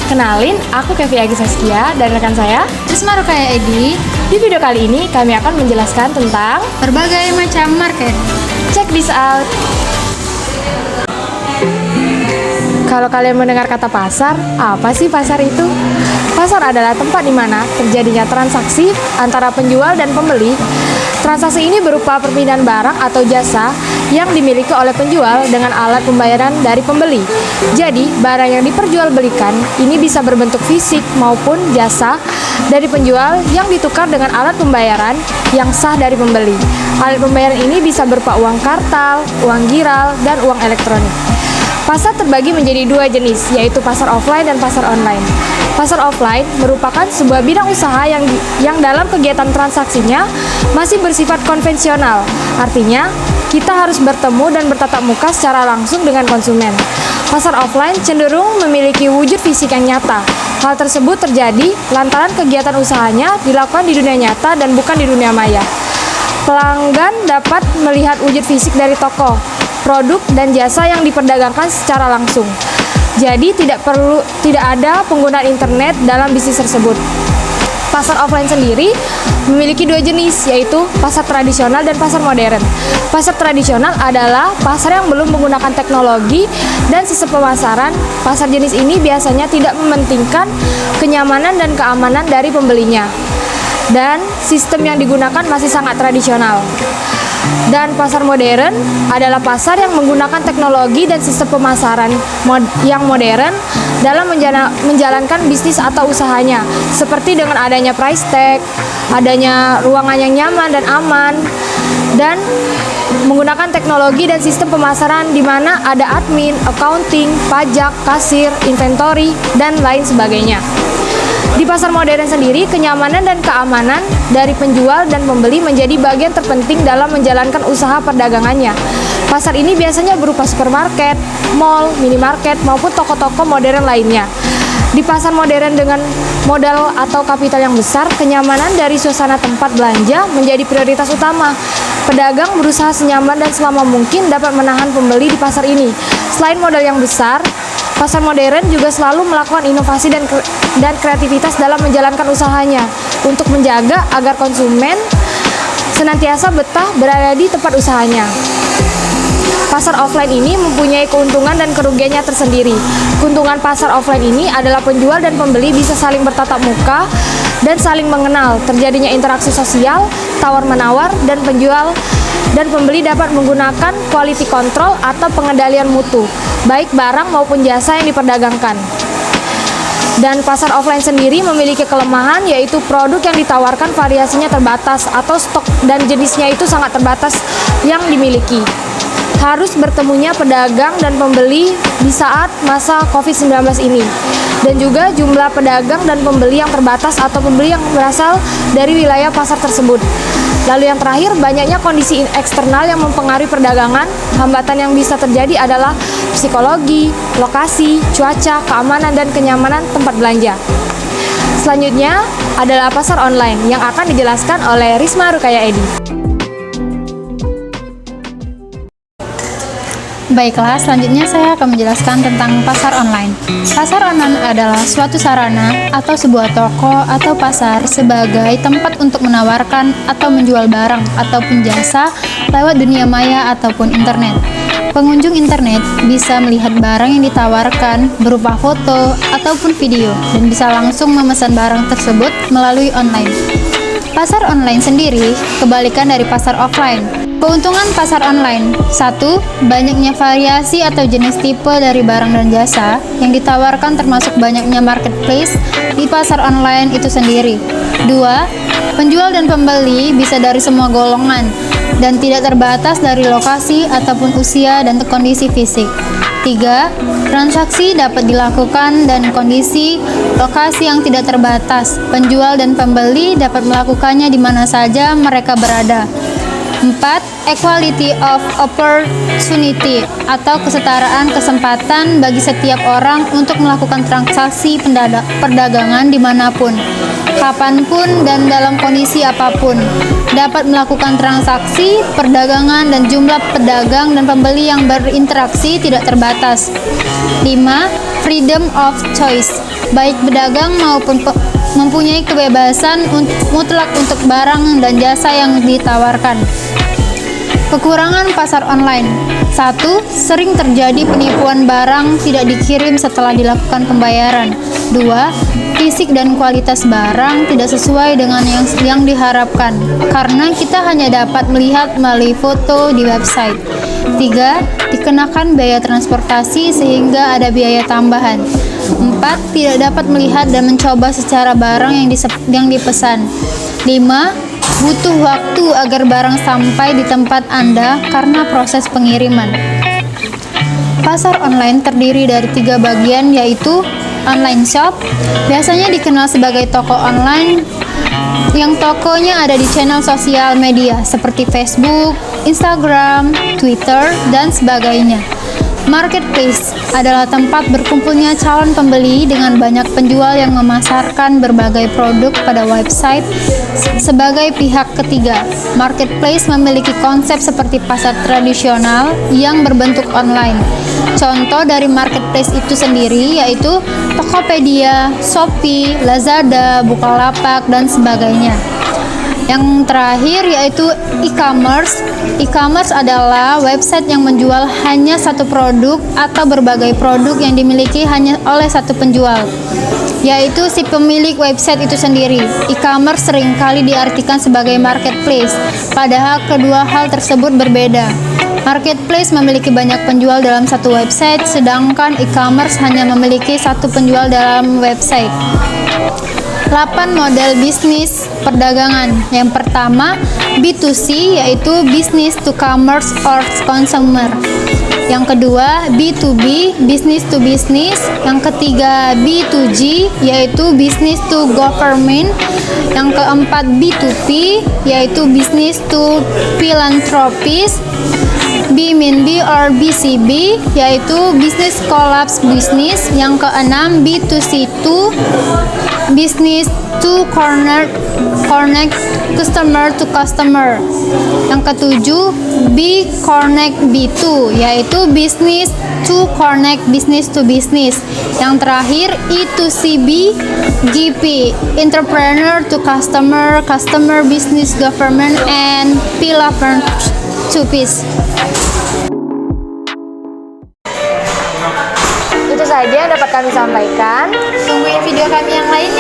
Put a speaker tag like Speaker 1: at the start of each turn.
Speaker 1: Kenalin, aku Kevi Agi Saskia dan rekan saya.
Speaker 2: Risma Rukaya Edi.
Speaker 1: Di video kali ini kami akan menjelaskan tentang
Speaker 2: berbagai macam market.
Speaker 1: Check this out. Kalau kalian mendengar kata pasar, apa sih pasar itu? Pasar adalah tempat di mana terjadinya transaksi antara penjual dan pembeli. Transaksi ini berupa perpindahan barang atau jasa yang dimiliki oleh penjual dengan alat pembayaran dari pembeli. Jadi, barang yang diperjualbelikan ini bisa berbentuk fisik maupun jasa dari penjual yang ditukar dengan alat pembayaran yang sah dari pembeli. Alat pembayaran ini bisa berupa uang kartal, uang giral, dan uang elektronik. Pasar terbagi menjadi dua jenis, yaitu pasar offline dan pasar online. Pasar offline merupakan sebuah bidang usaha yang dalam kegiatan transaksinya masih bersifat konvensional. Artinya, kita harus bertemu dan bertatap muka secara langsung dengan konsumen. Pasar offline cenderung memiliki wujud fisik yang nyata. Hal tersebut terjadi lantaran kegiatan usahanya dilakukan di dunia nyata dan bukan di dunia maya. Pelanggan dapat melihat wujud fisik dari toko, produk dan jasa yang diperdagangkan secara langsung. Jadi tidak ada penggunaan internet dalam bisnis tersebut. Pasar offline sendiri memiliki dua jenis, yaitu pasar tradisional dan pasar modern. Pasar tradisional adalah pasar yang belum menggunakan teknologi dan sistem pemasaran. Pasar jenis ini biasanya tidak mementingkan kenyamanan dan keamanan dari pembelinya, dan sistem yang digunakan masih sangat tradisional. Dan pasar modern adalah pasar yang menggunakan teknologi dan sistem pemasaran yang modern dalam menjalankan bisnis atau usahanya, seperti dengan adanya price tag, adanya ruangan yang nyaman dan aman, dan menggunakan teknologi dan sistem pemasaran di mana ada admin, accounting, pajak, kasir, inventory, dan lain sebagainya. Di pasar modern sendiri, kenyamanan dan keamanan dari penjual dan pembeli menjadi bagian terpenting dalam menjalankan usaha perdagangannya. Pasar ini biasanya berupa supermarket, mall, minimarket, maupun toko-toko modern lainnya. Di pasar modern dengan modal atau kapital yang besar, kenyamanan dari suasana tempat belanja menjadi prioritas utama. Pedagang berusaha senyaman dan selama mungkin dapat menahan pembeli di pasar ini. Selain modal yang besar, pasar modern juga selalu melakukan inovasi dan kreativitas dalam menjalankan usahanya untuk menjaga agar konsumen senantiasa betah berada di tempat usahanya. Pasar offline ini mempunyai keuntungan dan kerugiannya tersendiri. Keuntungan pasar offline ini adalah penjual dan pembeli bisa saling bertatap muka dan saling mengenal, terjadinya interaksi sosial, tawar-menawar, dan penjual dan pembeli dapat menggunakan quality control atau pengendalian mutu, baik barang maupun jasa yang diperdagangkan. Dan pasar offline sendiri memiliki kelemahan, yaitu produk yang ditawarkan variasinya terbatas atau stok dan jenisnya itu sangat terbatas yang dimiliki. Harus bertemunya pedagang dan pembeli di saat masa COVID-19 ini. Dan juga jumlah pedagang dan pembeli yang terbatas atau pembeli yang berasal dari wilayah pasar tersebut. Lalu yang terakhir, banyaknya kondisi eksternal yang mempengaruhi perdagangan. Hambatan yang bisa terjadi adalah psikologi, lokasi, cuaca, keamanan, dan kenyamanan tempat belanja. Selanjutnya adalah pasar online yang akan dijelaskan oleh Risma Rukaya Edi.
Speaker 2: Baiklah, selanjutnya saya akan menjelaskan tentang pasar online. Pasar online adalah suatu sarana atau sebuah toko atau pasar sebagai tempat untuk menawarkan atau menjual barang ataupun jasa lewat dunia maya ataupun internet. Pengunjung internet bisa melihat barang yang ditawarkan berupa foto ataupun video dan bisa langsung memesan barang tersebut melalui online. Pasar online sendiri kebalikan dari pasar offline. Keuntungan pasar online: 1. Banyaknya variasi atau jenis tipe dari barang dan jasa yang ditawarkan, termasuk banyaknya marketplace di pasar online itu sendiri. 2. Penjual dan pembeli bisa dari semua golongan dan tidak terbatas dari lokasi ataupun usia dan kondisi fisik. 3. Transaksi dapat dilakukan dan kondisi lokasi yang tidak terbatas. Penjual dan pembeli dapat melakukannya di mana saja mereka berada. 4. Equality of opportunity atau kesetaraan kesempatan bagi setiap orang untuk melakukan transaksi perdagangan dimanapun, kapanpun, dan dalam kondisi apapun. Dapat melakukan transaksi perdagangan dan jumlah pedagang dan pembeli yang berinteraksi tidak terbatas. 5. Freedom of choice baik pedagang maupun mempunyai kebebasan mutlak untuk barang dan jasa yang ditawarkan. Kekurangan pasar online. 1. Sering terjadi penipuan barang tidak dikirim setelah dilakukan pembayaran. 2. Fisik dan kualitas barang tidak sesuai dengan yang diharapkan, karena kita hanya dapat melihat melalui foto di website. 3. Dikenakan biaya transportasi sehingga ada biaya tambahan. 4. Tidak dapat melihat dan mencoba secara barang yang dipesan. 5. Butuh waktu agar barang sampai di tempat Anda karena proses pengiriman. Pasar online terdiri dari 3 bagian, yaitu online shop, biasanya dikenal sebagai toko online yang tokonya ada di channel sosial media seperti Facebook, Instagram, Twitter, dan sebagainya. Marketplace adalah tempat berkumpulnya calon pembeli dengan banyak penjual yang memasarkan berbagai produk pada website sebagai pihak ketiga. Marketplace memiliki konsep seperti pasar tradisional yang berbentuk online. Contoh dari marketplace itu sendiri yaitu Tokopedia, Shopee, Lazada, Bukalapak, dan sebagainya. Yang terakhir yaitu e-commerce. E-commerce adalah website yang menjual hanya satu produk atau berbagai produk yang dimiliki hanya oleh satu penjual, yaitu si pemilik website itu sendiri. E-commerce seringkali diartikan sebagai marketplace, padahal kedua hal tersebut berbeda. Marketplace memiliki banyak penjual dalam satu website, sedangkan e-commerce hanya memiliki satu penjual dalam website. 8 model bisnis perdagangan. Yang pertama, B2C, yaitu business to commerce or consumer. Yang kedua, B2B, business to business. Yang ketiga, B2G, yaitu business to government. Yang keempat, B2P, yaitu business to philanthropies. B-min-B or BCB, yaitu business collapse business. Yang keenam, B2C2, business to connect customer to customer. Yang ketujuh, B-connect B2, yaitu business to connect business to business. Yang terakhir, E2CB GP, entrepreneur to customer, customer business government, and philanthropies.
Speaker 1: Itu saja yang dapat kami sampaikan.
Speaker 2: Tungguin video kami yang lainnya.